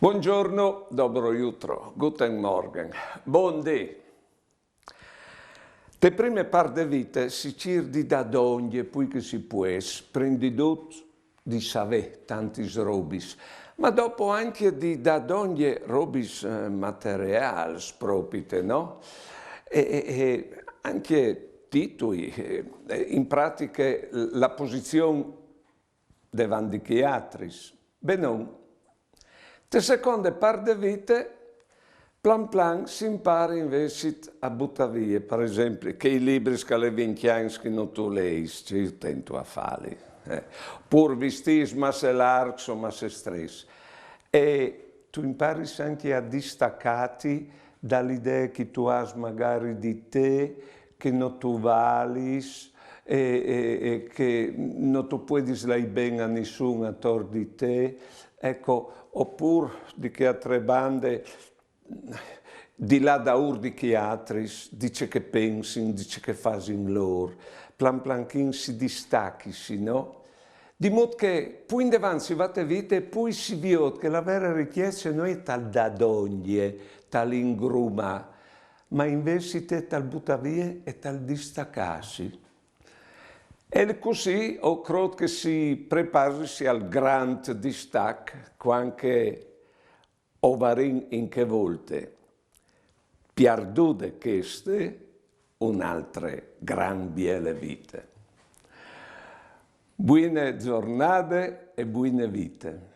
Buongiorno, dobro jutro, guten Morgen, buon dì. Le prime par de vite si cirdi da donde, poi che si pues, prendi dut di savè, tantis robis, ma dopo anche di da donde robis materials propite, no? E anche titoli, in pratica la posizione davanti che altris, non. Te seconde par de vite, plan plan si impara invece a buttare via, per esempio, che i libri che le 20 anni che non tu leggi, io tento a farli, pur vistis ma se larghi o ma se stress. E tu impari anche a distaccati dall'idea che tu hai magari di te, che non tu valis, e che non tu puoi dire bene a nessuno attorno di te, ecco, oppure di che altre bande, di là da urdi che altris, dice che pensi, dice che fasi in loro, plan planchin si distacchi, no? Di modo che poi in davanti si va a vita e poi si vede che la vera richiesta non è tal da doglie, tal ingruma, ma invece è tal buttavia e tal distaccarsi. E così ho creduto che si preparsi al grande distacco, quanche ovarin in che volte, perdude queste, un'altra gran biele vite. Buone giornate e buone vite.